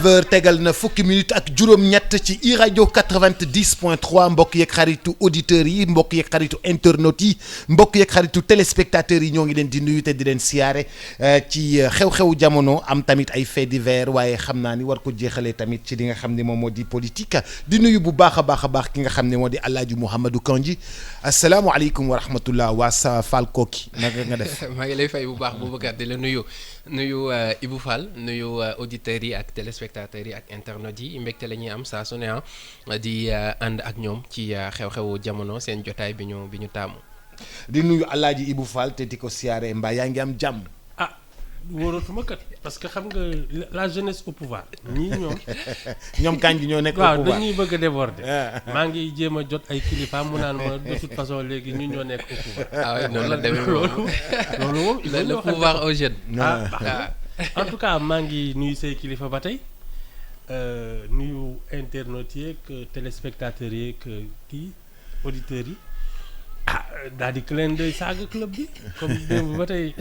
19h tegal na fukki minutes ak juróom-ñett ci iRadio 90.3 mbokk yeeg xaritu auditeurs yi mbokk yeeg xaritu internautes yi mbokk yeeg xaritu téléspectateurs yi ñoo ngi leen di nuyu te di leen siyaare ci xew-xewu jamono am tamit ay faits divers waaye xam naa ni war ko jeexalee tamit ci li nga xam ne moom moo di politique di nuyu bu baax a baax ki nga xam ne moo di Alaaji Mouhamadou Kandji asalaamualeykum wa rahmatullah waa sa Fall Koki naka nga def. maa ngi lay fay bu baax Boubacar di la nuyu Ibou Fall nuyu auditeurs yi ak téléspectateurs yi ak internautes yi mbégte la ñuy am saa su ne di ànd ak ñoom ci xew-xewu jamono seen jotaay bi ñu taamu. di nuyu Alaaji Ibou Fall te di ko siyaare mbaa yaa ngi am jàmm. ah wóoratuma kat parce que xam nga la jeunesse au pouvoir ñii ñoom Kandji ñoo nekk au waaw pouvoir dañuy bëgg a déborder. maa ngi jéem a jot ay kilifa mu naan ma de toute façon léegi ñun ñoo nekk au pouvoir. ah oui noonu la demee loolu moom le pouvoir aux jeunes. En tout cas maa ngi nuyu say kilifa ba tey nuyu internautes yeeg téléspectateurs yeeg kii auditeurs yi daal di clin d'œil saaga club bi comme démb ba tey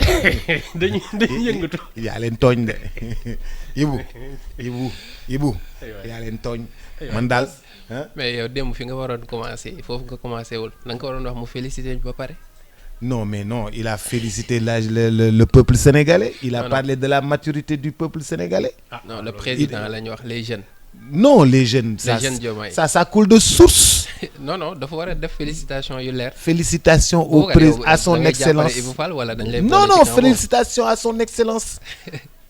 dañuy yëngatu. yaa leen tooñ de Ibou yaa leen tooñ man daal. mais yow démb fi nga waroon commencer foofu nga commencé wul da nga ko waroon wax mu féliciter ba pare. Non, mais non, il a félicité le peuple sénégalais. Il a parlé de la maturité du peuple sénégalais. Non, le président, les jeunes. Non, les jeunes. Ça coule de source. Non, dafa war a def félicitations yu leer. Félicitations au président, à son excellence. Non, félicitations à son excellence.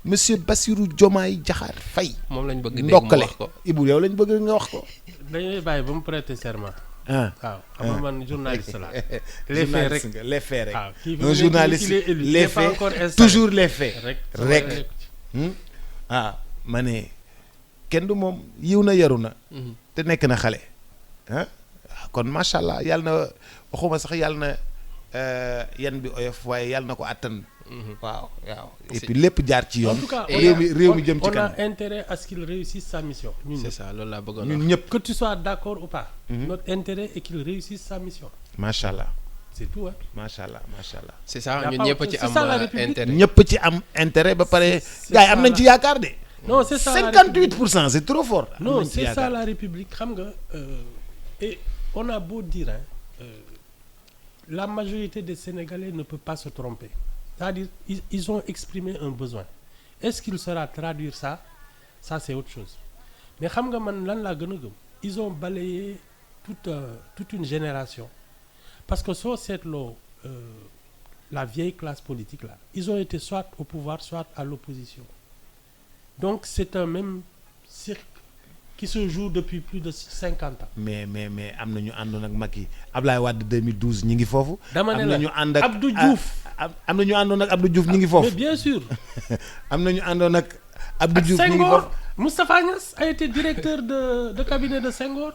Monsieur Bassirou Diomaye Diakhar Faye. moom lañ bëgg dégg mu wax ko Ibou yow lañ bëgg nga wax ko. dañuy bàyyi ba mu prêter serment. waaw xam nga man journaliste la. les faits rek waaw un journaliste les faits toujours les faits rek ma ne kenn du moom yiw na yaru na te nekk na xale kon macha allah yàlla na waxuma sax yàlla na yan bi oyof waaye yàlla na ko attan. waaw et puis lépp jaar ci yoon. en tout cas réew mi jëm ci kanam. on a intérêt à ce qu'il réussisse sa mission. c'est ça loolu laa bëggoon ñun ñëpp que tu sois d'accord ou pas. notre intérêt est qu'il réussisse sa mission. macha allah. c'est tout macha allah. c'est ça ñun ñëpp ci am intérêt. ñëpp ci am intérêt ba pare. gars yi am nañ ci yaakaar de. non c'est ça 58% c'est trop fort. non c'est ça la République xam nga et on a beau dire la majorité des Sénégalais ne peut pas se tromper. C'est-à-dire ils ont exprimé un besoin. Est-ce qu'il sera traduire ça c'est autre chose. Mais xam nga man lan laa gën a gëm. Ils ont balayé toute une génération. Parce que soo seetloo la vieille classe politique là, ils ont été soit au pouvoir soit à l'opposition. Donc c'est un même cirque qui se joue depuis plus de 50 ans. mais am na ñu àndoon ak Macky Ablaye Wade 2012 ñi ngi foofu. dama ne am na ñu ànd ak Abdou Diouf. am na ñu àndoon ak Abdou Diouf ñi ngi foofu. mais bien sûr. am na ñu àndoon ak Abdou Diouf ñi ngi foofu. Moustapha Niasse a été directeur de cabinet de Senghor.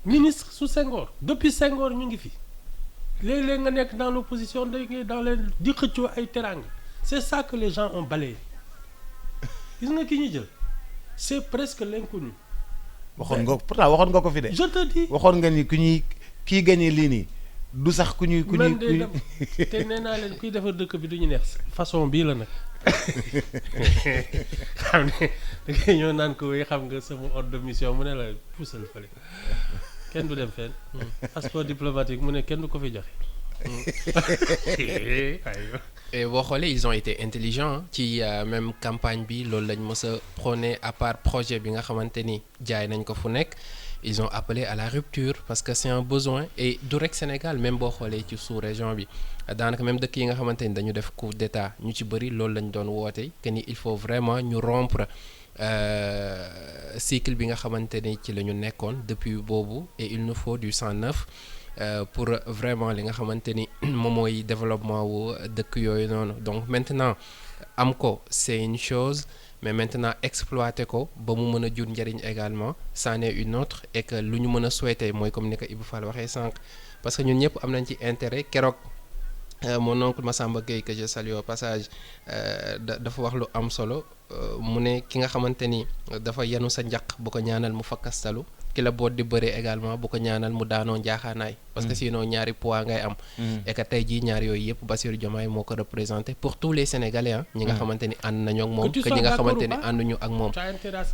Ministre sous Senghor. Depuis Senghor ñu ngi fi. léeg-léeg nga nekk dans l'opposition dans les di xëccoo ay teranga. C'est ça que les gens ont balayé. gis nga ki ñu jël. c'est presque l'inconnu. waxoon nga ko fi de. je te dis waxoon nga ni ku ñuy kii gagné lii nii du sax ku ñuy. te nee naa leen kuy defar dëkk bi du ñu neex façon bii la nag xam ne da ngay ñëw naan ko wéy xam nga sama ordre de mission mu ne la puusal fële kenn du dem fenn passeport diplomatique mu ne kenn du ko fi joxe. et boo xoolee ils ont été intelligents ci même campagne bi loolu lañ mës a prôné à part projet bi nga xamante ni jaay nañ ko fu nekk ils ont appelé à la rupture parce que c'est un besoin et du rek Sénégal même boo xoolee ci sous-région bi daanaka même dëkk yi nga xamante ni dañu def coup d'état ñu ci bëri loolu lañ doon woote que ni il faut vraiment ñu rompre cycle bi nga xamante ni ci la ñu nekkoon depuis boobu et il nous faut du sang neuf. Pour vraiment li nga xamante ni moom mooy développement wu dëkk yooyu noonu donc maintenant am ko c'est une chose mais maintenant exploiter ko ba mu mën a jur njëriñ également c'en est une autre et que lu ñu mën a souhaiter mooy comme ni ko Ibou Fall waxee sànq parce que ñun ñëpp am nañ ci intérêt keroog mon oncle Massamba Gueye que je salue au passage dafa wax lu am solo mu ne ki nga xamante ni dafa yenu sa njaq bu ko ñaanal mu fakkastalu ki la boot di bëree également bu ko ñaanal mu daanoo njaaxaanaay parce que sinon ñaari poids ngay am et que tey jii ñaar yooyu yëpp Bassirou Diomaye moo ko représenté pour tous les Sénégalais ah ñi nga xamante ni ànd nañoo ak moom que ñi nga xamante ni ànduñu ak moom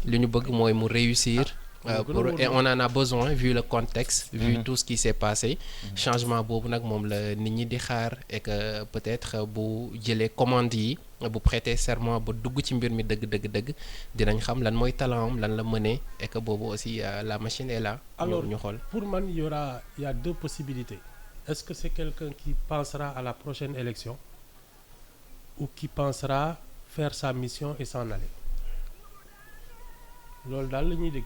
li ñu bëgg mooy mu réussir et on en a besoin vu le contexte vu tout ce qui s'est passé changement boobu nag moom la nit ñi di xaar et que peut-être bu jëlee commande yi bu prêter serment ba dugg ci mbir mi dëgg dinañ xam lan mooy talent am lan la mënee et que boobu aussi la machine est là. Alors ñu xool pour man il y a deux possibilités. Est-ce que c'est quelqu'un qui pensera à la prochaine élection ou qui pensera faire sa mission et s'en aller loolu daal la ñuy dégg.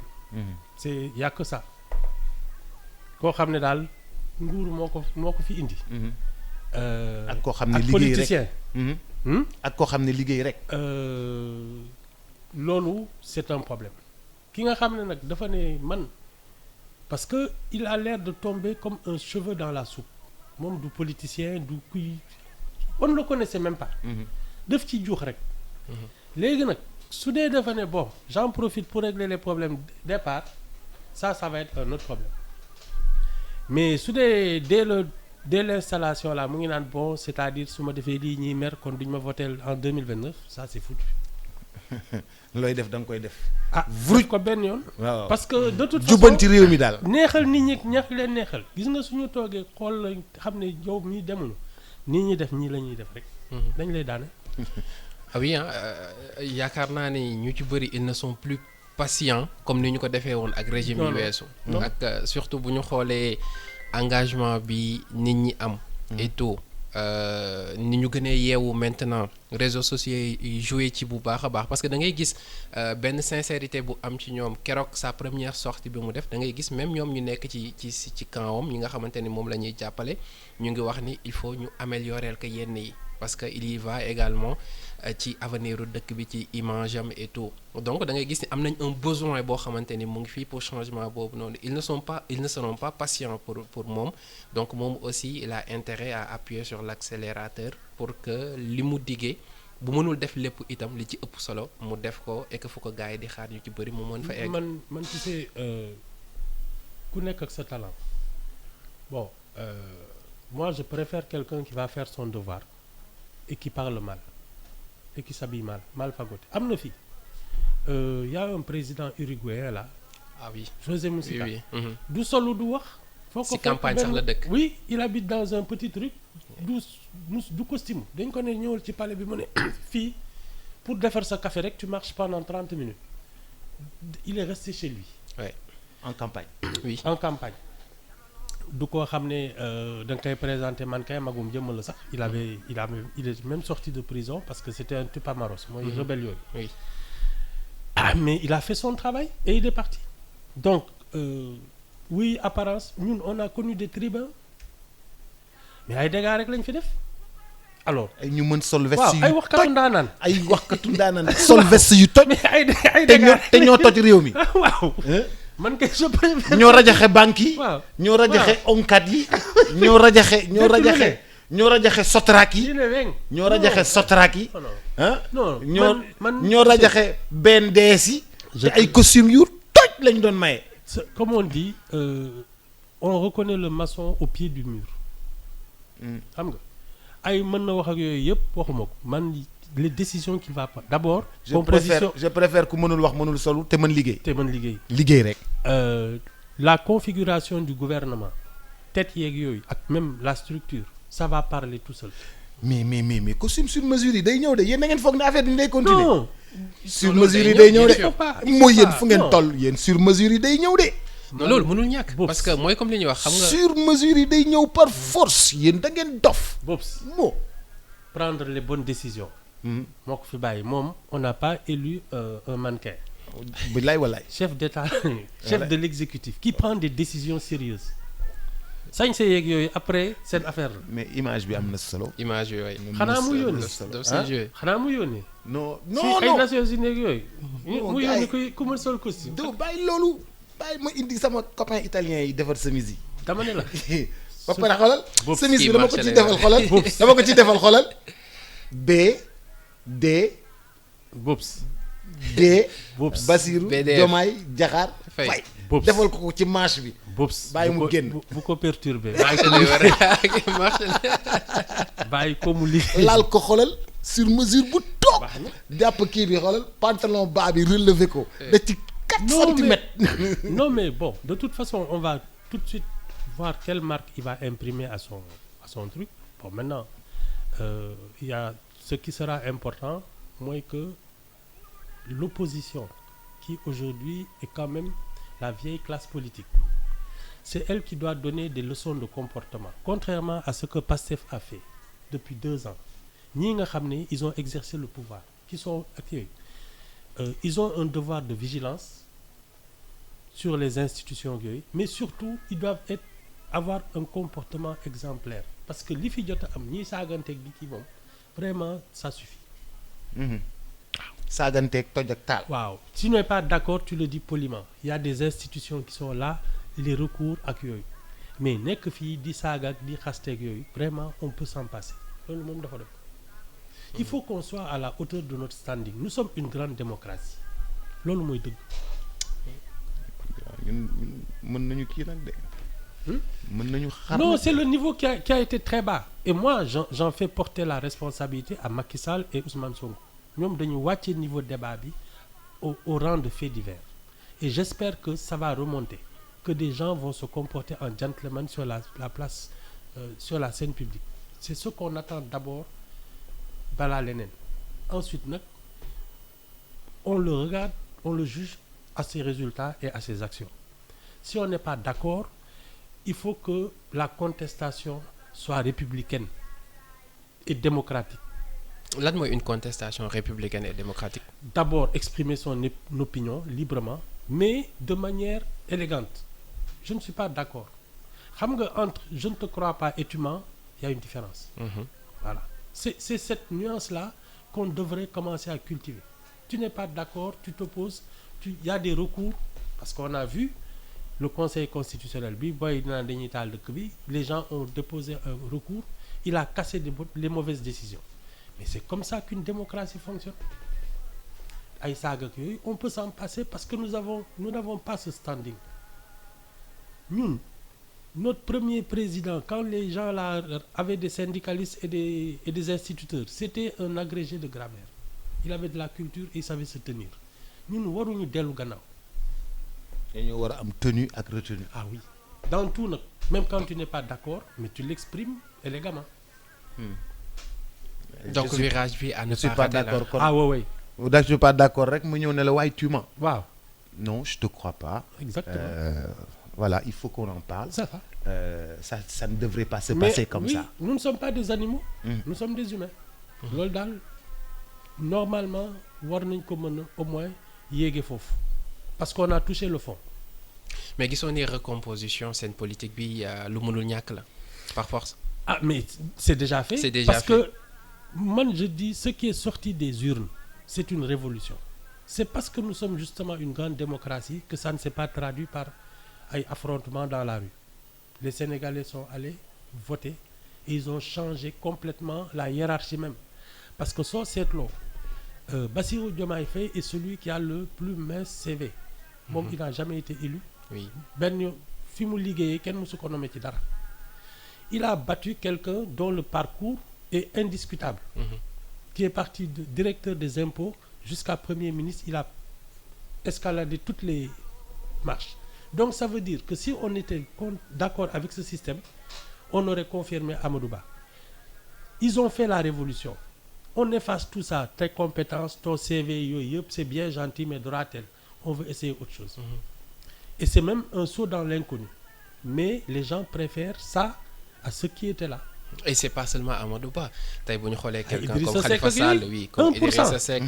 c'est y a que ça koo xam ne daal nguur moo ko fi indi. ak koo xam ne ak liggéey politicien. rek ak koo xam ne liggéey rek. loolu c'est un problème ki nga xam ne nag dafa ne man parce que il a l'air de tomber comme un cheveu dans la soupe moom du politicien du kuy on ne le connaissait même pas. def ci juux rek. léegi nag su dee dafa ne bon j'en profite pour régler les problèmes départ ça va être un autre problème mais su dee dès l'installation là mu ngi naan bon c'est-à-dire su ma defee lii ñuy mer kon duñ ma voter en 2029 ça c'est foutu. looy def da nga koy def. vuruj ko benn yoon. waaw parce que de toute façon jubbanti réew mi daal. neexal nit ñi ñax leen neexal gis nga suñu toogee xool la xam ne yow mii demuñu nii ñi def ñii la ñuy def rek. dañ lay daane. ah oui yaakaar naa ni ñu ci bëri ils ne sont plus patients comme ni ñu ko defee woon ak régime yi weesu. ak surtout bu ñu xoolee engagement bi nit ñi am. et tout ni ñu gënee yeewu maintenant réseaux sociaux yi joué ci bu baax a baax parce que da ngay gis benn sincérité bu am ci ñoom keroog sa première sortie bi mu def da ngay gis même ñoom ñu nekk ci campam ñi nga xamante ni moom la ñuy jàppale ñu ngi wax ni il faut ñu améliorer que yenn yi parce que il y va également ci avenir u dëkk bi ci image am et tout donc da ngay gis ni am nañ un besoin boo xamante ni mu ngi fii pour changement boobu noonu ils ne seront pas patients pour moom donc moom aussi il a intérêt à appuyer sur l'accélérateur pour que li mu diggee bu mënul def lépp itam li ci ëpp solo mu def ko et que fu ko gars yi di xaar ñu ci bëri mu mën fa egg. man tu sais ku nekk ak sa talent bon moi je préfère quelqu'un qui va faire son devoir et qui parle mal et qui s'habille mal fagoté am na fi y a un président uruguayen là. ah oui José Mujica. oui. du solu du wax. foo ko si campagne sax la dëkk. oui il habite dans un petit truc. du costume dañ ko ne ñëwal ci palais bi mu ne fii pour defar sa café rek tu marches pendant 30 minutes il est resté chez lui. ouais. en campagne. oui en campagne. du koo xam ne da nga koy présenté man kay magum jëmm la sax il est même sorti de prison parce que c'était un tupamaros mooy rebelle yooyu. oui. Mais il a fait son travail et il est parti donc oui apparence ñun on a connu des tribuns mais ay dégâts rek lañ fi def alors. ay ñu mën sol veste yu ay waxkatu ndaanaan ay waxkatu ndaanaan sol veste yu toj. ay dégâts te ñoo toj réew mi. waaw. man kay je préfère. ñoo rajaxe banque yi. waaw ñoo rajaxe onkat yi. ñoo rajaxe sotraak yi. ñoo rajaxe sotraak yi. non ñoo rajaxe BNDS yi. te ay costume yu toj lañ doon maye. comme on dit on reconnaît le maçon au pied du mur. xam nga ay mën na wax ak yooyu yëpp waxuma ko man les décisions qu'il va prendre d'abord. je préfère ku mënul wax mënul solu te mën liggéey. liggéey rek. la configuration du gouvernement tête yeeg yooyu ak même la structure ça va parler tout seul. mais costume sur mesure yi day ñëw de yéen na ngeen foog ne affaire bi day continuer. non sur mesure yi day ñëw de. mooy yéen fu ngeen non. toll yéen sur mesure yi day ñëw de. non loolu mënul ñàkk. parce que mooy comme li ñuy wax xam nga. sur mesure yi day ñëw par force yéen da ngeen dof. Bobs moo prendre les bonnes décisions. moo ko fi bàyyi moom on n'a pas élu un mannequin. bilaay walaay. chef d'État chef de l'exécutif qui prend des décisions sérieuses sañ sa yeeg yooyu après seen affaire la. mais image bi am na solo. image yooyu. xanaa mu yónni xanaa mu yónni. non si ay Nations Unies yooyu. mu yónni ku ma sol costume. doo bàyyi loolu bàyyi ma indi sama copain italien yi defar chemise yi. dama ne la ba pare xoolal. semis bi kii dama ko marché ci lay defal wax. xoolal. dama ko ci defal xoolal. B D Bobs. D. Bobs. Basirou BDF. Diomaye Diakhar Faye. Faye. Bobs. defal ko ci manche bi. Bobs. Bàyyi mu génn. bu ko perturber. bàyyi ko mu liggéey. laal ko xoolal sur mesure bu toog. jàpp kii bi xoolal pantalon bas bi relevé ko. da ci 4 centimètres. Non, mais bon, de toute façon, on va tout de suite voir quelle marque il va imprimer à son truc. Bon, maintenant, il y a ce qui sera important, moi, que l'opposition, qui aujourd'hui est quand même la vieille classe politique, c'est elle qui doit donner des leçons de comportement, contrairement à ce que PASTEF a fait depuis 2 ans. Ñi nga xam ne ils ont exercé le pouvoir, qui sont actifs. Ils ont un devoir de vigilance sur les institutions yooyu, mais surtout ils doivent avoir un comportement exemplaire, parce que li fi jot a am ñiy saaganteeg di kii moom vraiment ça suffit. saaganteeg toj ak taal. Waaw, si tu n'es pas d'accord, tu le dis poliment. Il y a des institutions qui sont là, les recours ak yooyu, mais nekk fii di saaga ak di xasteeg yooyu, vraiment on peut s'en passer. Loolu moom dafa def. Il faut qu'on soit à la hauteur de notre standing. Nous sommes une grande démocratie. Loolu mooy dëgg. ñun mën nañu kii nag de. mën nañu xar. Non, c'est le niveau qui a été très bas. Et moi, j'en fais porter la responsabilité à Macky Sall et Ousmane Sonko. ñoom dañu wàcce niveau débat bi au rang de faits divers. Et j'espère que ça va remonter, que des gens vont se comporter en gentleman sur la place, sur la scène publique. C'est ce qu'on attend d'abord balaa leneen. Ensuite nag, on le regarde, on le juge à ses résultats et à ses actions. Si on n'est pas d'accord, il faut que la contestation soit républicaine et démocratique. lan mooy une contestation républicaine et démocratique? D'abord, exprimer son opinion librement, mais de manière élégante. Je ne suis pas d'accord. Xam nga, entre je ne te crois pas et tu mens, il y a une différence. Voilà. C'est cette nuance-là qu'on devrait commencer à cultiver. Tu n'es pas d'accord, tu t'opposes, il y a des recours, parce qu'on a vu le Conseil constitutionnel, les gens ont déposé un recours, il a cassé les mauvaises décisions. Mais c'est comme ça qu'une démocratie fonctionne. On peut s'en passer parce que nous n'avons pas ce standing. Nous, notre premier président, quand les gens là avaient des syndicalistes et des instituteurs, c'était un agrégé de grammaire. Il avait de la culture et il savait se tenir. Nous waruñu dellu gannaaw. dañoo war a am tenue ak retenue. Ah oui. Dans tout nag, même quand tu n'es pas d'accord, mais tu l'exprimes élégamment. Donc virage bi à ne je suis pas pas rater là. d'accord kon. Ah ouais. je suis pas d'accord rek mu ñëw ne la waaye tu mens. Waaw. Non, je te crois pas. Exactement. Voilà, il faut qu'on en parle. Ça va. Ça ne devrait pas se passer comme oui, ça. Nous ne sommes pas des animaux. Nous sommes des humains. Loolu daal normalement war nañ ko mën a au moins yéege foofu parce qu'on a touché le fond. Mais gisoon ni recomposition scène politique bi lu mënul ñàkk la par force. Ah mais c'est déjà fait. C'est déjà parce fait. que man je dis ce qui est sorti des urnes, c'est une révolution. C'est parce que nous sommes justement une grande démocratie que ça ne s'est pas traduit par ay affrontements dans la rue. Les Sénégalais sont allés voter et ils ont changé complètement la hiérarchie même. Parce que soo seetloo Bassirou Diomaye Faye est celui qui a le plus mince CV. Moom il n'a jamais été élu. Oui. benn fi mu liggéeyee kenn mësu ko nommé ci dara. Il a battu quelqu'un dont le parcours est indiscutable. Qui est parti de directeur des impôts jusqu'à premier ministre. Il a escaladé toutes les marches. Donc ça veut dire que si on était d'accord avec ce système, on aurait confirmé Amadou Ba. Ils ont fait la révolution. On efface tout ça, tes compétences, ton CV, c'est bien gentil, mais droit-tel. On veut essayer autre chose. Et c'est même un saut dans l'inconnu. Mais les gens préfèrent ça à ceux qui étaient là. Et c'est pas seulement Amadou Ba tey bu ñu xoolee quelqu'un Idrissa comme Seck Khalifa Sall, oui, comme 1%. Idrissa Seck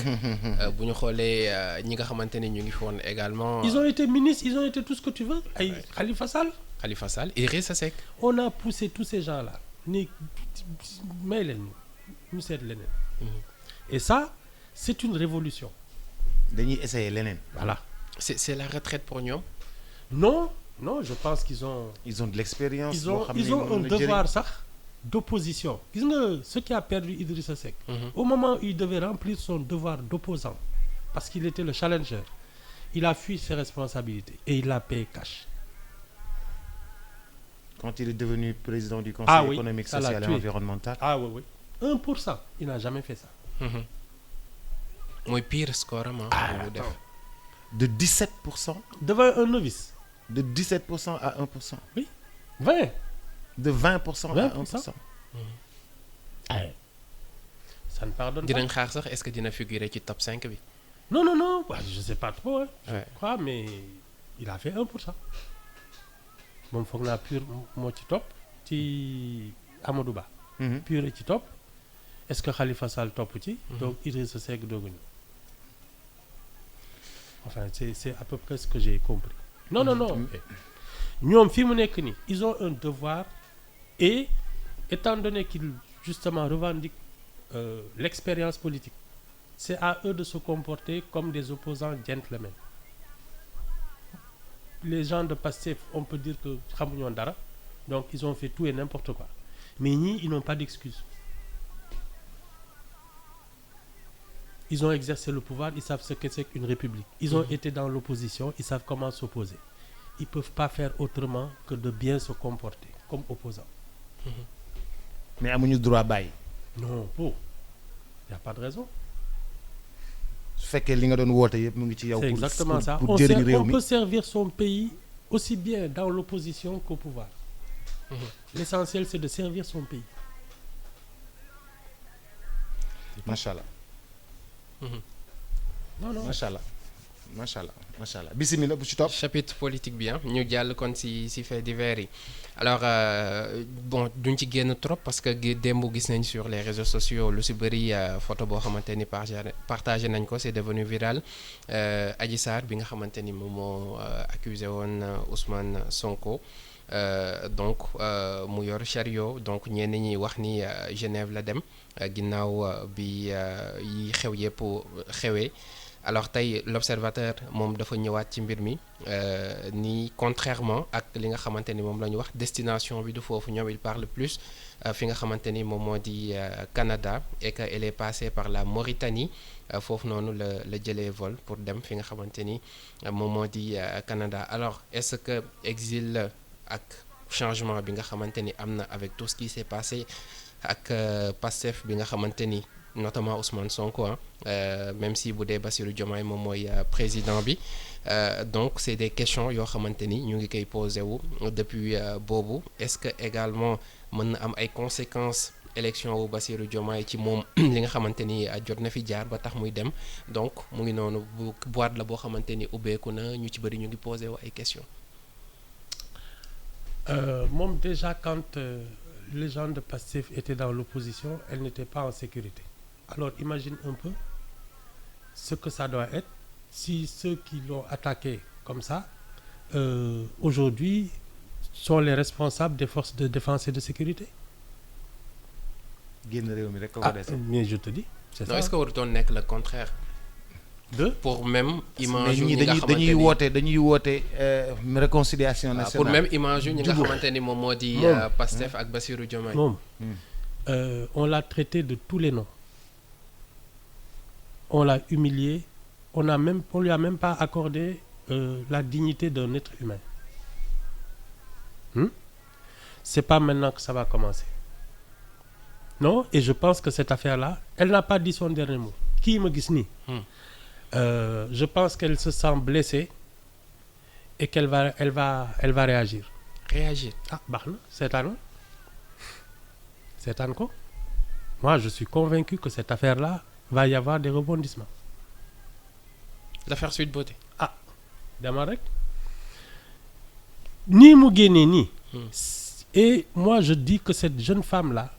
bu ñu xoolee ñi nga xamante ne ñu ngi fi woon également. Ils ont été ministres, ils ont été tout ce que tu veux. Ay Khalifa Sall. Khalifa Sall, Idrissa Seck. On a poussé tous ces gens-là. Ni may leen ñu seet leneen. Et ça, c'est une révolution. dañuy essayer leneen. Voilà. C'est la retraite pour ñoom. Non, non je pense qu'ils ont de l'expérience. ils ont un devoir sax d'opposition. Gis nga ce qui a perdu Idrissa Seck. Au moment où il devait remplir son devoir d'opposant parce qu'il était le challenger, il a fui ses responsabilités et il l'a payé cash. Quand il est devenu président du Conseil économique, ça l'a social et tué. environnemental. Ah oui, oui. 1%, il n'a jamais fait ça. mooy pire score am bu mu def. De 17%. Devant un novice. De 17% à 1%. Oui. 20. De 20% à 1%. Ça ne pardonne dinañ pas. xaar sax est-ce que dina figurer ci top 5 bi. Non, non, non. Ouais, je ne sais pas trop. Hein. Ouais. Je crois, mais il a fait 1%. Bon, foog naa pur moo ci topp ci Amadou Ba. Pur ci topp. Est-ce que Khalifa Sall topp ci. Donc Idrissa Seck doogu ñëw. Enfin, c'est à peu près ce que j'ai compris. Non, non, non. ñoom fi mu nekk nii ils ont un devoir et étant donné qu'ils justement revendiquent l'expérience politique, c'est à eux de se comporter comme des opposants gentlemen. Les gens de Pastef, on peut dire que xamuñu woon dara, donc ils ont fait tout et n'importe quoi. Mais ñii, ils n'ont pas d'excuses. Ils ont exercé le pouvoir, ils savent ce que c'est qu'une république. Ils ont été dans l'opposition, ils savent comment s'opposer. Ils ne peuvent pas faire autrement que de bien se comporter comme opposants. Mais amuñu droit bàyyi. Non, il n'y a pas de raison. su fekkee li nga doon woote yëpp mu ngi ci yow. C'est exactement ça. pour jëriñ réew On mi. peut servir son pays aussi bien dans l'opposition qu'au pouvoir. L'essentiel, c'est de servir son pays. macha allah. Non, non. macha allah macha allah macha allah bisimilah bu ci topp. chapitre politique bi ñu jàll kon ci fait divers yi alors bon duñ ci génn trop parce que démb gis nañ sur les réseaux sociaux lu ci bëri photo boo xamante ni partagé nañ ko c'est devenu viral Adji Sarr bi nga xamante ni moom moo accusé woon Ousmane Sonko donc mu yor chariot donc ñenn ñi wax ni Genève la dem ginnaaw bi yi xew yëpp xewee. Alors tey l'observateur moom dafa ñëwaat ci mbir mi ni contrairement ak li nga xamante ni moom la ñu wax destination bi du foofu ñoom il parle plus fi nga xamante ni moom moo di Canada et que elle est passée par la Mauritanie foofu noonu la jëlee vol pour dem fi nga xamante ni moom moo di Canada alors est-ce que exil ak changement bi nga xamante ni am na avec tout ce qui s'est passé ak Pastef bi nga xamante ni notamment Ousmane Sonko même si bu dee Bassirou Diomaye moom mooy président bi donc c'est des questions yoo xamante ni ñu ngi koy posé wu depuis boobu est-ce que également mën na am ay conséquences élection wu Bassirou Diomaye ci moom li nga xamante ni jot na fi jaar ba tax muy dem donc mu ngi noonu bu boîte la boo xamante ni ubbeeku na ñu ci bëri ñu ngi posé wu ay questions. Moom déjà quand les gens de Pastef étaient dans l'opposition, elles n'étaient pas en sécurité. Alors imagine un peu ce que ça doit être si ceux qui l'ont attaqué comme ça aujourd'hui sont les responsables des forces de défense et de sécurité. génn réew mi rek ko dese. Mais je te dis c'est non ça. est-ce que warutoon nekk le contraire. Pour même image mais ñi nga xamante ni dañuy woote réconciliation nationale. pour même image ñi nga xamante ni moom moo di Pastef ak Bassirou Diomaye. moom on l'a traité de tous les noms. On l'a humilié, on lui a même pas accordé la dignité d'un être humain. C'est pas maintenant que ça va commencer. Non, et je pense que cette affaire-là, elle n'a pas dit son dernier mot. Qui me gis nii. Je pense qu'elle se sent blessée et qu'elle va réagir. Réagir. Ah, baax na seetaan ko. Moi, je suis convaincu que cette affaire-là va y avoir des rebondissements. L'affaire Sweet Beauté. Ah, dama rek nii mu génnee nii. Et moi, je dis que cette jeune femme-là,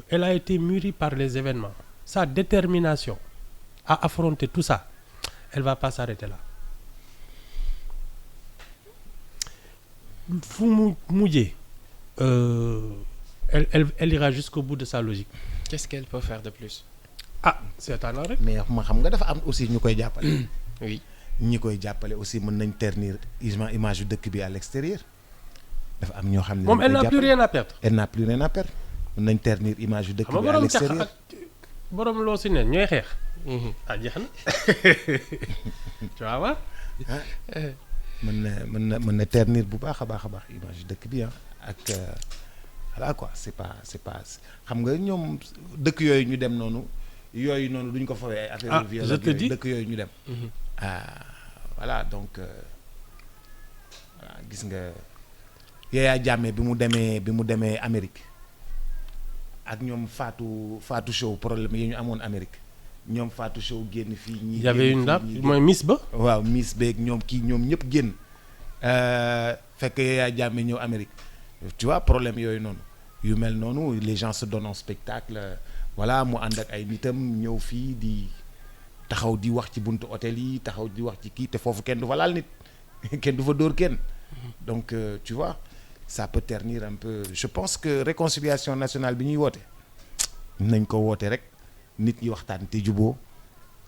elle a été mûrie par les événements. Sa détermination à affronter tout ça, elle va pas s'arrêter là. Fu mu mujjee, elle ira jusqu'au bout de sa logique. Qu'est-ce qu'elle peut faire de plus? Ah, seetaan rek. mais ma xam nga dafa am aussi ñu koy jàppale. Oui. ñi koy jàppale aussi mën nañ ternir image yu dëkk bi à l'extérieur dafa am ñoo xam ne moom elle n'a plus rien à perdre. elle n'a plus rien à perdre mën nañ ternir image yu dëkk xam bi nga à borom cax l'extérieur ak borom loo si neen ñooy xeex. jeex na tu vois wa mën na ternir bu baax a baax image yu dëkk bi ak voilà quoi c'est pas xam nga ñoom dëkk yooyu ñu dem noonu duñ ko fawee ay affaire de viol dëkk yooyu ñu dem voilà donc voilà gis nga Yaya Jammeh bi mu demee Amérique ak ñoom Fatou Sow problème yi ñu amoon Amérique ñoom Fatou Sow génn fii ñi y avait une dame mooy Miss Ba waaw Miss beeg ñoom ñëpp génn fekk Yaya Jammeh ñëw Amérique tu vois problème yooyu noonu yu mel noonu les gens se donnent en spectacle voilà mu ànd ak ay nitam ñëw fii di taxaw di wax ci buntu hôtel yi taxaw di wax ci kii te foofu kenn du fa laal nit kenn du fa dóor kenn donc tu vois ça peut ternir un peu je pense que réconciliation nationale bi ñuy woote nañ ko woote rek nit ñi waxtaan te juboo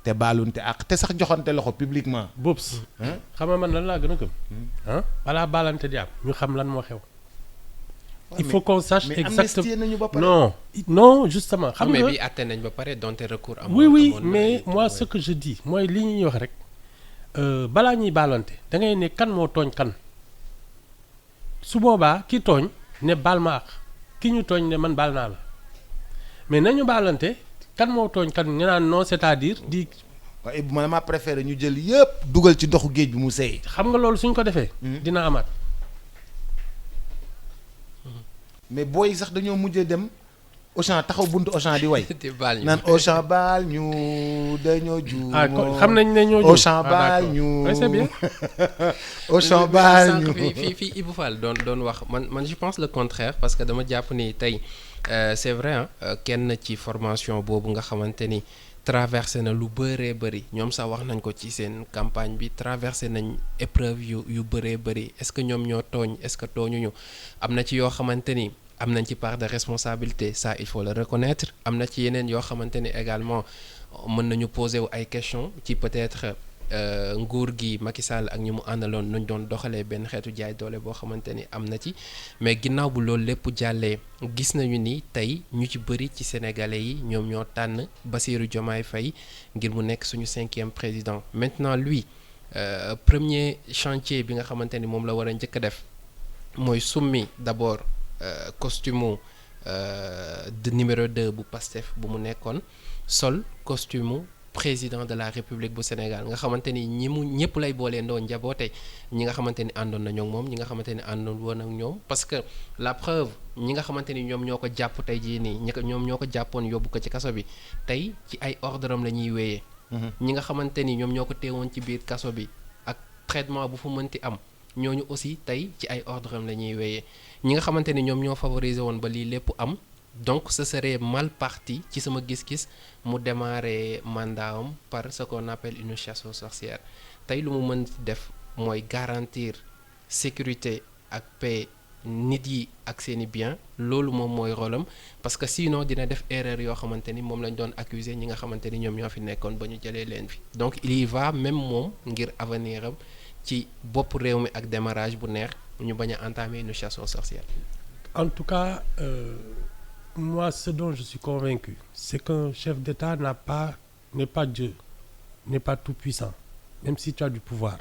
te baalunte ak te sax joxante loxo publiquement boops xam nga man lan laa gën a gëm balaa baalante di am ñu xam lan moo xew. Il faut qu'on sache exactement. Non, justement. Mais bi àtte nañ ba pare donte recours am. Oui, mais moi ce que je dis mooy li ñuy wax rek balaa ñuy baalante da ngay ne kan moo tooñ kan su boobaa ki tooñ ne baal ma ak ki ñu tooñ ne man baal naa la mais nañu baalante kan moo tooñ kan nga naan non c'est-à-dire di. waaye man ma préféré ñu jël yëpp dugal ci ndoxu géej bi mu seey. xam nga loolu suñ ko defee. dina amaat. mais booy sax dañoo mujjee dem Auchan taxaw buntu Auchan di way naan Auchan baal ñu dañoo juum xam nañ ne ñoo juum Auchan baal ñu c'est bien Auchan baal ñu fii Ibou Fall doon wax man je pense le contraire parce que dama jàpp ni tey c'est vrai kenn ci formation boobu nga xamante ni traversé na lu bëree bëri ñoom sax wax nañ ko ci seen campagne bi traversé nañ épreuve yu bëree bëri est-ce que ñoom ñoo tooñ est-ce que tooñuñu am na ci yoo xamante ni am nañ ci part de responsabilité ça il faut le reconnaître am na ci yeneen yoo xamante ni également mën nañu poser wu ay questions ci peut-être nguur gi Macky Sall ak ñu mu àndaloon nuñ doon doxalee benn xeetu jaay doole boo xamante ni am na ci mais ginnaaw bu loolu lépp jàllee gis nañu ni tey ñu ci bëri ci sénégalais yi ñoom ñoo tànn Bassirou Diomaye Faye ngir mu nekk suñu 5e président maintenant lui premier chantier bi nga xamante ni moom la war a njëkk a def mooy summi d'abord costume de numéro 2 bu Pastef bu mu nekkoon sol costume président de la République bu Sénégal nga xamante ni ñëpp lay boolee ndoo njaboote ñi nga xamante ni àndoon nañoo ak moom ñi nga xamante ni àndoon woon ak ñoom parce que la preuve ñi nga xamante ni ñoom ñoo ko jàpp tey jii nii ñoom ñoo ko jàppoon yóbbu ko ci kaso bi tey ci ay ordre am la ñuy wéyee ñi nga xamante ni ñoom ñoo ko teewoon ci biir kaso bi ak traitement bu fu mënti am ñooñu aussi tey ci ay ordre am la ñuy wéyee ñi nga xamante ni ñoom ñoo favoriser woon ba lii lépp am donc ce serait mal parti ci sama gis-gis mu démarrer mandat am par ce qu'on appelle une chasse aux sorcières tey lu mu mën def mooy garantir sécurité ak paix nit yi ak seeni bien loolu moom mooy rôle am parce que sinon dina def erreur yoo xamante ni moom lañ doon accuser ñi nga xamante ni ñoom ñoo fi nekkoon ba ñu jëlee leen fi donc il y va même moom ngir avenir am ci bopp réew mi ak démarrage bu neex ñu bañ a entamer une chasse aux sorcières. En tout cas moi ce dont je suis convaincu c'est qu'un chef d'État n'est pas Dieu, n'est pas tout puissant même si tu as du pouvoir.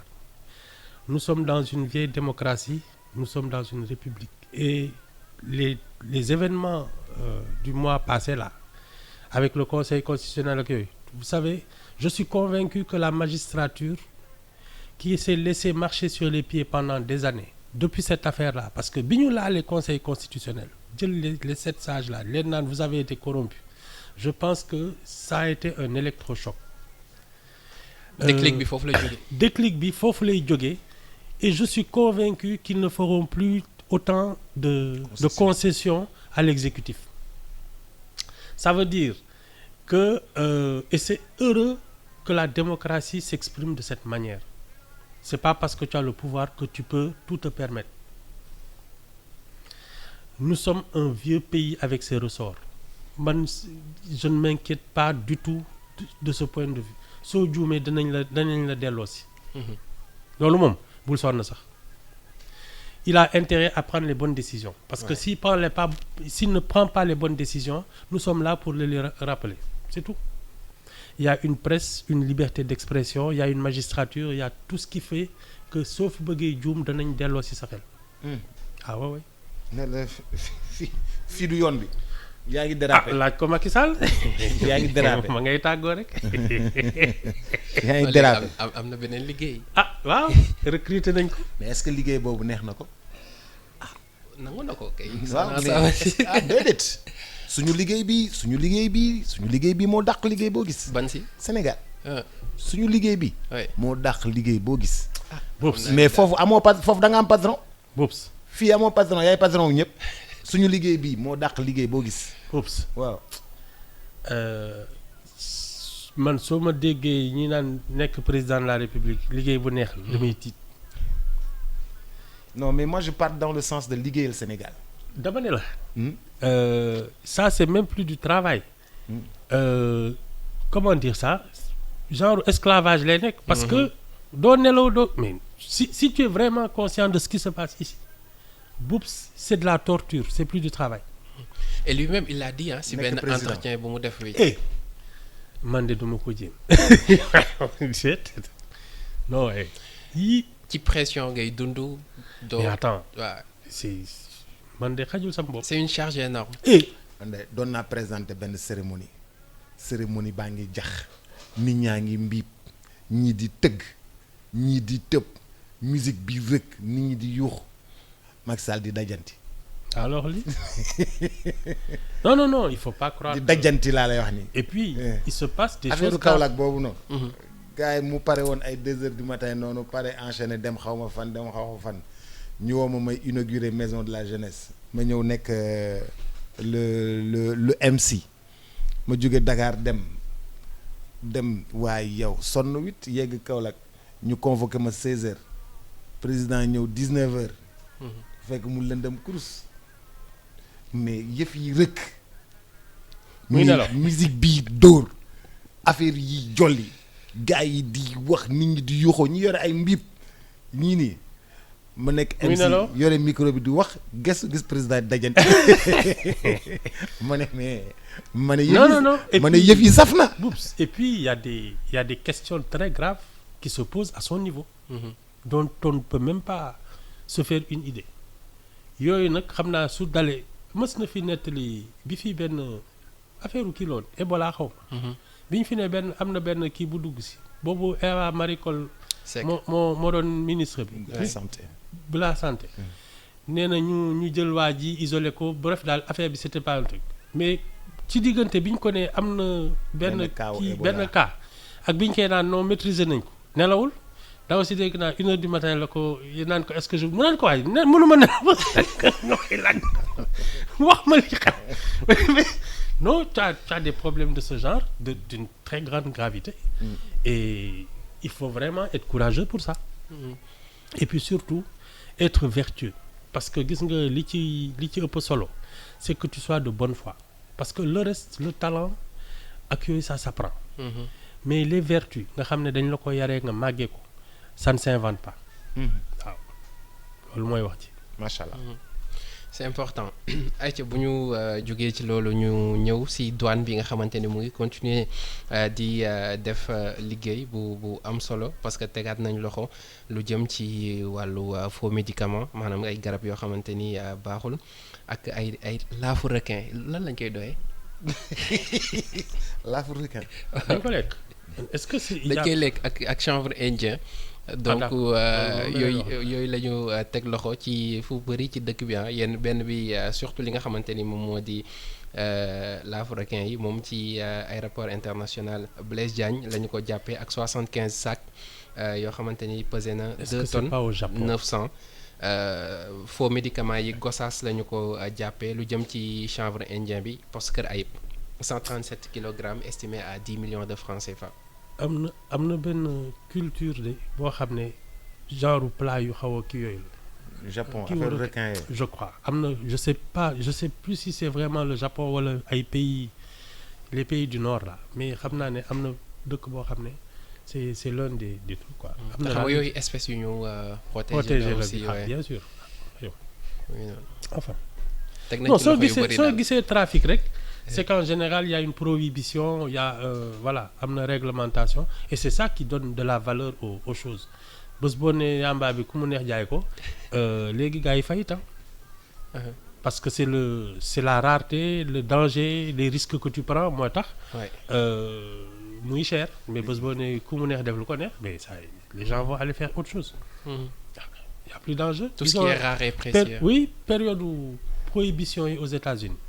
Nous sommes dans une vieille démocratie, nous sommes dans une république et les événements du mois passé là avec le Conseil constitutionnel ak yooyu vous savez je suis convaincu que la magistrature qui s'est laissé marcher sur les pieds pendant des années depuis cette affaire-là parce que bi ñu laalee Conseil constitutionnel jël les 7 sages là leen naan vous avez été corrompus je pense que ça a été un électrochoc. déclic bi foofu lay jógee. déclic bi foofu lay jógee et je suis convaincu qu'ils ne feront plus autant de concessions à l'exécutif. Ça veut dire que et c'est heureux que la démocratie s'exprime de cette manière. C'est pas parce que tu as le pouvoir que tu peux tout te permettre. Nous sommes un vieux pays avec ses ressorts. Je ne m'inquiète pas du tout de ce point de vue. Soo juumee danañ la delloosi loolu moom bul sonn sax il a intérêt à prendre les bonnes décisions parce que s'il ne prend pas les bonnes décisions nous sommes là pour les rappeler c'est tout. Il y a une presse une liberté d'expression il y a une magistrature il y a tout ce qui fait que soo fi bëggee juum danañ delloo ci sa xel. ah ouais. ne la fii du yoon bi. yaa ngi dérapé laaj ko Macky Sall. yaa ngi dérapé ma ngay tàggoo rek. yaa ngi dérapé am na beneen liggéey. waaw recruter nañ ko. mais est-ce que liggéey boobu neex na ko. nangu na ko kay. waaw mais déedéet. suñu liggéey bi moo dàq liggéey boo gis. ban si Sénégal. suñu liggéey bi. moo dàq liggéey boo gis. Boops mais foofu foofu da nga am patron. Boops fii amoo patron yaay patron wu ñëpp. suñu liggéey bi moo dàq liggéey boo gis. Boops waaw. man soo ma déggee ñi naan nekk président de la République liggéey bu neex la damay tiit. non mais moi je parle dans le sens de liggéeyal Sénégal. dama ne la. Ça c'est même plus du travail. Comment dire ça genre esclavage lay nekk. parce que doo nelaw doo mais si tu es vraiment conscient de ce qui se passe ici. Boops c'est de la torture c'est plus du travail. et lui-même il l'a dit si benn entretien bu mu def wi. man de duma ko jéem. non yii. ci pression ngay dund. mais attends waaw c'est man de xajul sama bopp. c'est une charge énorme. man de doon naa présenter benn cérémonie baa ngi jax nit ñaa ngi mbiib ñii di tëgg ñii di tëb musique bi rëkk nit ñi di yuux Macky Sall di dajanti. alors li non il faut pas croire. di dajanti laa lay wax nii. et puis il se passe des choses. affaire Kaolack boobu noonu. gars yi mu pare woon ay 2 heures du matin noonu pare enchaîné dem xaw ma fan ñu woo ma may inaugurer maison de la jeunesse ma ñëw nekk le MC ma jóge Dakar dem waaye yow sonn 8 yegg Kaolack ñu convoqué ma 16 heures président ñëw 19 heures. fekk mu lëndëm kurus mais yëf yi rëkk. muy nelaw musique bii dóor affaire yi jolli gars yi di wax nit ñi di yuuxoo ñi yore ay mbiib ñii nii ma nekk MC yore micro bi di wax gis président dajante ma ne yëf yi saf na. Et puis il y a des questions très graves qui se posent à son niveau. dont on ne peut même pas se faire une idée. yooyu nag xam naa su dalee mës na fi nettali bi fi benn affaire kii loon Ebola xaw ma. bi ñu fi ne am na benn kii bu dugg si boobu Eva Marie Coll Seck moo doon ministre bi. de la santé. nee na ñu jël waa ji isolé ko bref daal affaire bi c'était pas un truc mais ci diggante bi ñu ko ne am na benn cas ak bi ñu koy naan non maîtriser nañ ko nelawul. daw si dégg naa 1 heure du matin la ko naan ko est-ce que mu naan ko waay mënuma ne wax ma li xam non tu as des problèmes de ce genre d'une très grande gravité. Et il faut vraiment être courageux pour ça. Et puis surtout être vertueux parce que gis nga li ci ëpp solo c'est que tu sois de bonne foi parce que le reste le talent ak yooyu ça s'apprend. Mais les vertus nga xam ne dañ la ko yaree nga màggee ko. Ça ne s'invente pas. waaw loolu mooy wax ci. macha allah. c'est important ayca bu ñu jógee ci loolu ñu ñëw si douane bi nga xamante ni mu ngi continuer di def liggéey bu am solo parce que tegaat nañ loxo lu jëm ci wàllu faux médicament maanaam ay garab yoo xamante ni baaxul ak ay laafu requin lan lañ koy doyee. laafu requin. dañ ko lekk. est-ce que c'est dañ koy lekk ak chanvre indien. donc yooyu la ñu teg loxo ci fu bëri ci dëkk bi yenn benn bi surtout li nga xamante ni moom moo di laafu requin yi moom ci aéroport international Blaise Diagne la ñu ko jàppee ak 75 sacs yoo xamante ni pesé na 2 tonnes 900 faux médicaments yi Gossas la ñu ko jàppee lu jëm ci chanvre indien bi poste Kër Ayib 137 kilogrammes estimé à 10 millions de francs CFA. am na benn culture de boo xam ne genre plat yu xaw a kii yooyu la. Japon affaire requin yi je crois am na je sais plus si c'est vraiment le Japon wala ay pays les pays du nord là mais xam naa ne am na dëkk boo xam ne c'est l'un des trucs quoi. am na xam nga daal yooyu espèces yu ñu protéger la la aussi vie ouais. bien sûr. Oui, non. Enfin teg nañ non ci soo loxo yu gisee bëri soo daal. gisee trafic rek c'est qu'en général il y a une prohibition il y a voilà am na réglementation et c'est ça qui donne de la valeur aux choses bés boo nee yamba bi ku mu neex jaay ko léegi gars yi fay itam parce que c'est la rareté le danger les risques que tu prends moo tax Ouais. muy cher mais bés boo nee ku mu neex def lu ko neex mais ça les gens vont aller faire autre chose Mhm. il y a plus d'enjeu. Tout ce qui est rare et précieux. Oui période où prohibition yi aux États-Unis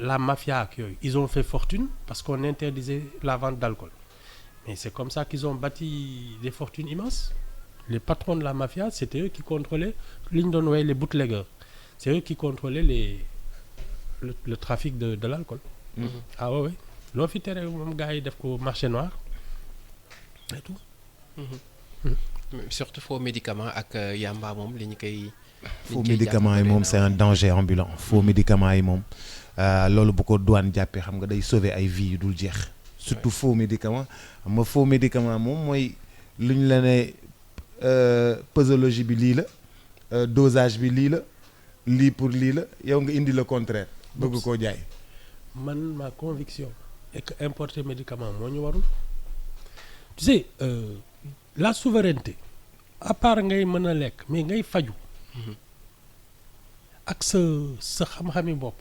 la mafia ak yooyu ils ont fait fortune parce qu'on interdisait la vente d'alcool mais c'est comme ça qu'ils ont bâti des fortunes immenses les patrons de la mafia c'était eux qui contrôlaient li ñu doon woowee les bootleggers c'est eux qui contrôlaient le trafic de l'alcool. Ah ouais loo fi tere moom gars yi def ko marché noir et tout. Surtout faux médicaments ak yamba moom li ñu koy. faux médicaments yi moom c'est un danger ambulant faux médicaments yi moom loolu bu ko douane jàppee xam nga day sauver ay vies yu dul jeex surtout faux médicaments xam nga faux médicament moom mooy lu ñu la ne posologie bi lii la dosage bi lii la lii pour lii la yow nga indi le contraire bëgg koo jaay. Man ma conviction est que importer médicament moo ñu warul tu sais la souveraineté à part ngay mën a lekk mais ngay faju ak sa xam-xami bopp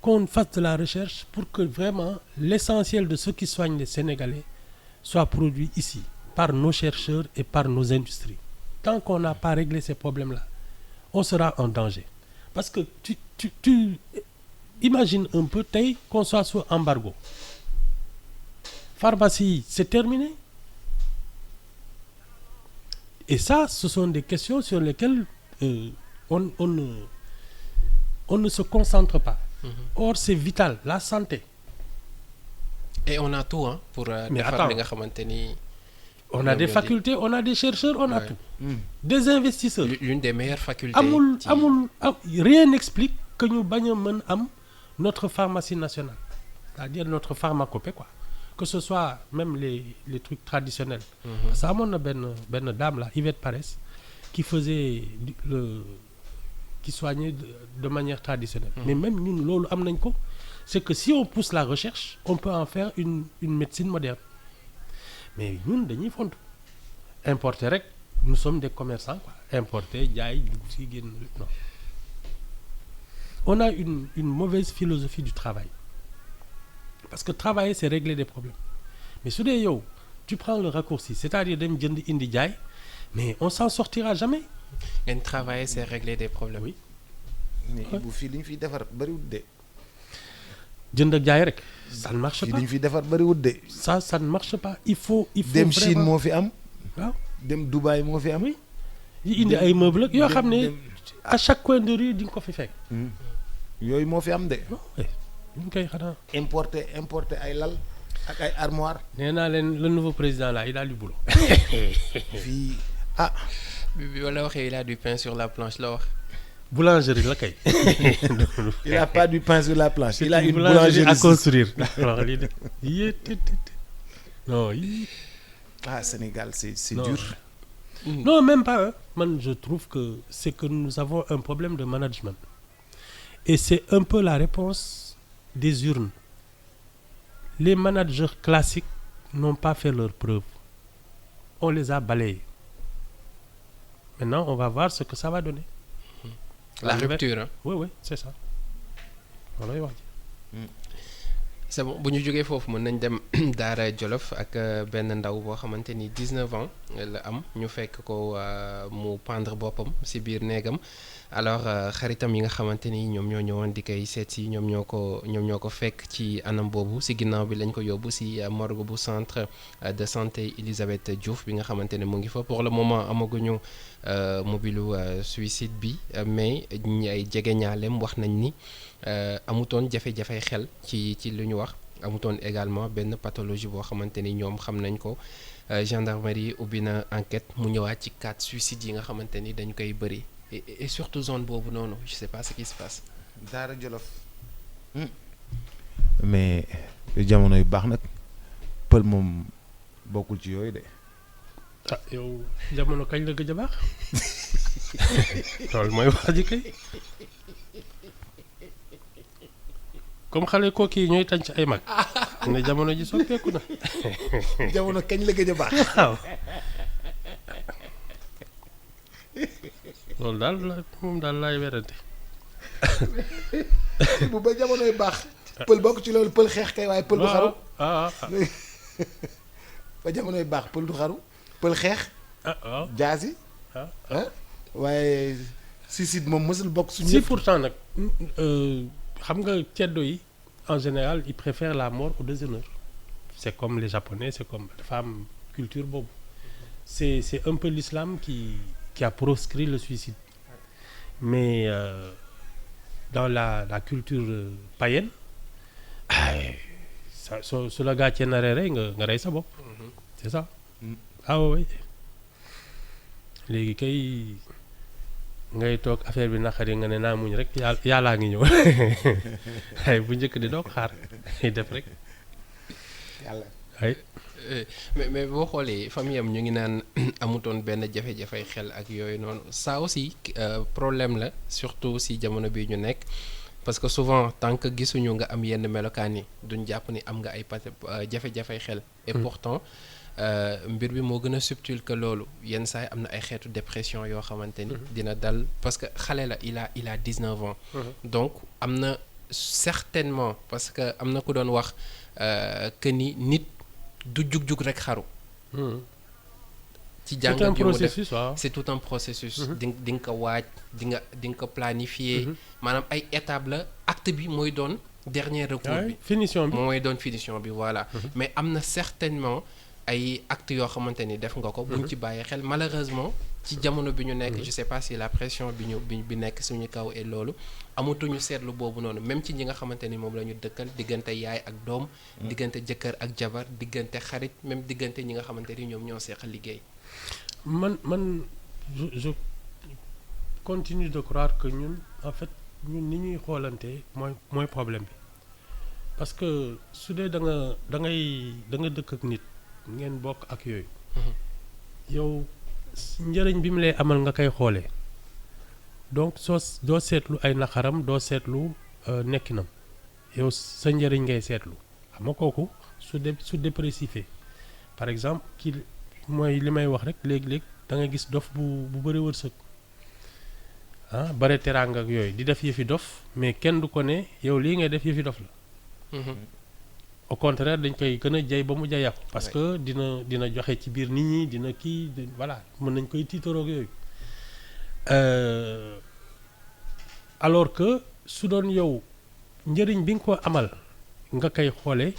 qu'on fasse de la recherche pour que vraiment l'essentiel de ce qui soigne les Sénégalais soit produit ici par nos chercheurs et par nos industries. Tant qu'on n'a pas réglé ces problèmes-là, on sera en danger. Parce que tu imagines un peu tey qu'on soit sous embargo. Pharmacie, c'est terminé. Et ça, ce sont des questions sur lesquelles on ne se concentre pas. Or, c'est vital, la santé. Et on a tout hein, pour defar li nga xamante ni. On a des facultés, on a des chercheurs, on a tout. Des investisseurs. L'une des meilleures facultés. Rien n'explique que ñu bañ a mën am notre pharmacie nationale. C'est-à-dire notre pharmacopée quoi. Que ce soit même les trucs traditionnels. Parce que amoon na benn dame là, Yvette Parès, qui faisait qui soignait de manière traditionnelle. Mais même ñun loolu am nañ ko. C'est que si on pousse la recherche, on peut en faire une médecine moderne. Mais ñun dañuy fontu. Importer rek, nous sommes des commerçants quoi. Importer, jaay, dugg ci génn non. On a une mauvaise philosophie du travail. Parce que travailler, c'est régler des problèmes. Mais su dee yow, tu prends le raccourci, c'est-à-dire dem jënd indi jaay, mais on s'en sortira jamais. Ngeen travailler, c'est régler des problèmes. Oui. mais bu fii li ñu fiy defar bëriwul de. Jënd ak jaay rek, ça ne marche fii pas. li ñu fiy defar bëriwul de. Ça ne marche pas. Il faut dem Chine vraiment moo fi am. waaw dem Dubaï moo fi am. oui. yi indi ay meubles yoo xam ne à chaque coin de rue di nga ko fi fekk. yooyu moo fi am de. non ñu ngi koy xanaa. importer ay lal ak ay armoire nee naa leen le nouveau président là il a du boulot. fii bi wala waxee il a du pain sur la planche la wax. boulangerie la kay. il a pas du pain sur la planche. il a une une boulangerie à construire. alors lii de non yii. Sénégal c'est Non. dur. Non même pas man je trouve que c'est que nous avons un problème de management et c'est un peu la réponse des urnes. Les managers classiques n'ont pas fait leur preuve. On les a balayés. Maintenant on va voir ce que ça va donner. La rupture hein. Oui c'est ça. loolooy wax ji. c'est bon bu ñu jógee foofu mën nañ dem Daara Jolof ak benn ndaw boo xamante ni 19 ans la am ñu fekk ko mu pendre boppam ci biir néegam alors xaritam yi nga xamante ni ñoom ñoo ñëwoon di koy seet si ñoom ñoo ko fekk ci anam boobu ci ginnaaw bi lañ ko yóbbu ci morgue bu centre de santé Elisabeth Diouf bi nga xamante ne mu ngi fa pour le moment amaguñu mobilu suicide bi mais ñi ay jegeñaaleem wax nañ ni amutoon jafe-jafe xel ci lu ñu wax amutoon également benn pathologie boo xamante ni ñoom xam nañ ko gendarmerie ubbi na enquête mu ñëwaat ci 4 suicides yi nga xamante ni dañ koy bëri et surtout zone boobu noonu je sais pas ce qui se passe. Daara Jolof. mais jamono yu baax nag pël moom bokkul ci yooyu de. ah yow jamono kañ la gëj a baax loolu mooy wax ji kay comme xale kooki yi ñooy tànc ay mag ne jamono ji soppeeku na jamono kañ la gëj a baax. waaw loolu daal la moom daal laay werante bu ba jamonoy baax. pël bokk ci loolu pël xeex kay waaye pël du xaru. ba jamonoy baax pël du xaru pël xeex. waaw jaasi. waaye suicide moom mësul bokk suñu. si pourtant nag xam nga ceddo yi en général ils préfèrent la mort au déshonneur. C'est comme les Japonais, c'est comme dafa am culture boobu. C'est un peu l'islam qui a proscrit le suicide. Mais dans la culture païenne ça su la gàccee naree rey nga rey sa bopp. C'est ça. Ah oui. léegi kay ngay toog affaire bi naqari nga ne naa muñ rek yàllaa ngi ñëw ay bu njëkk di doog xaar ngay def rek. yàlla ay mais boo xoolee famille am ñu ngi naan amutoon benn jafe-jafey xel ak yooyu noonu ça aussi problème la surtout si jamono bi ñu nekk parce que souvent tant que gisuñu nga am yenn melokaan yi duñ jàpp ni am nga ay jafe-jafey xel. Et pourtant mbir bi moo gën a subtil que loolu yenn saa yi am na ay xeetu dépression yoo xamante ni. dina dal parce que xale la il a 19 ans. donc am na certainement parce que am na ku doon wax que ni nit du jug rek xaru. ci jàngat bi mu def c'est tout un processus. di nga ko waaj di nga ko planifier. maanaam ay étapes la acte bi mooy doon dernier recours bi. finition bi mooy doon finition bi voilà. mais am na certainement ay actes yoo xamante ni def nga ko. buñ ci bàyyi xel malheureusement ci jamono bi ñu nekk. je sais pas si la pression bi nekk suñu kaw et loolu amatuñu seetlu boobu noonu même ci ñi nga xamante ni moom la ñu dëkkal diggante yaay ak doom. diggante jëkkër ak jabar diggante xarit même diggante ñi nga xamante ni ñoom ñoo seq liggéey. man je continue de croire que ñun en fait ñun ni ñuy xoolante mooy problème bi parce que su dee da nga dëkk ak nit ngeen bokk ak yooyu. yow njëriñ bi mu lay amal nga koy xoolee donc doo seetlu ay naqaram doo seetlu nekkinam yow sa njëriñ ngay seetlu xam nga kooku su dépressifé par exemple kii mooy li may wax rek léegi-léegi da nga gis dof bu bëri wërsëg bare teraanga ak yooyu di def yëfi dof mais kenn du ko ne yow lii ngay def yëfi dof la. au contraire dañ koy gën a jay ba mu jayaku parce que dina joxe ci biir nit ñi dina kii voilà mën nañ koy tiitaroog yooyu alors que su doon yow njëriñ bi nga ko amal nga koy xoolee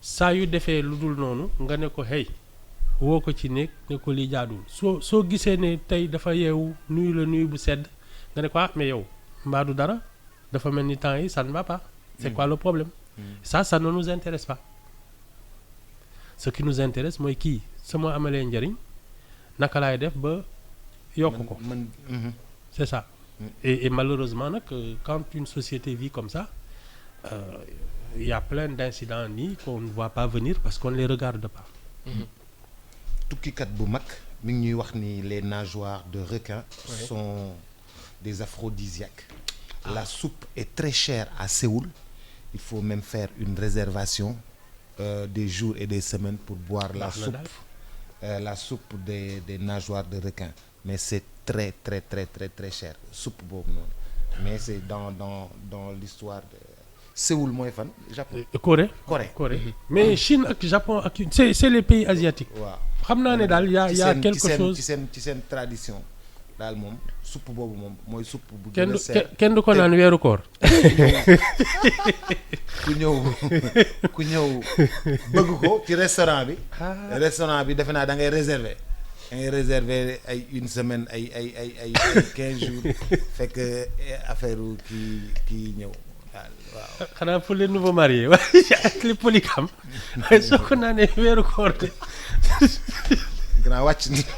saa yu defee lu dul noonu nga ne ko hey woo ko ci néeg ne ko lii jaaduwul soo gisee ne tey dafa yeewu nuyu la nuyu bu sedd nga ne ko mais yow mbaa du dara dafa mel ni temps yi ça ne va pas c'est quoi le problème. Ça ne nous intéresse pas ce qui nous intéresse mooy kii sama amalee njëriñ naka laay def ba yokk ko c'est ça et malheureusement nag quand une société vit comme ça il y a plein d'incidents nii qu'on ne voit pas venir parce qu'on ne les regarde pas. tukkikat bu mag mi ngi ñuy wax ni les nageoires de requin sont des aphrodisiaques. La soupe est très chère à Séoul. Il faut même faire une réservation des jours et des semaines pour boire la soupe des nageoires de requin. Mais c'est très très très très très cher soupe boobu noonu. Mais c'est dans l'histoire de Séoul mooy fan Japon. Corée. mais Chine ak Japon ak c'est les pays asiatiques. waaw xam naa ne daal y a quelque chose ci seen tradition daal moom soupe boobu moom mooy soupe bu. kenn du ko naan weeru koor. ku ñëw bëgg ko ci restaurant bi. restaurant bi defe naa da ngay réserver. ay une semaine ay 15 jours fekk affaire kii ñëw waaw. xanaa pour les nouveaux mariés waaye ak les polygames waaye soo ko naanee weeru koor de. gannaaw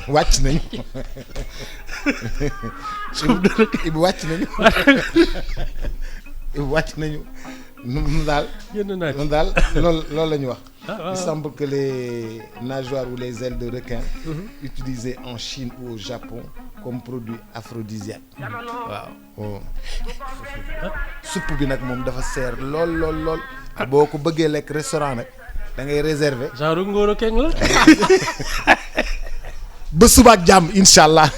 wàcc nañu. Ibu wàcc nañu. Ibu wàcc nañu. nu daal. génn naa noonu daal loolu la ñu wax. Il semble que les nageoires ou les ailes de requin utilisées en Chine ou au Japon comme produit aphrodisiaque. waaw. supp bi nag moom dafa seer lool. boo ko bëggee lekk restaurant nag da ngay réserver. genre ngóoro keng la. ba suba ak jàmm incha allah.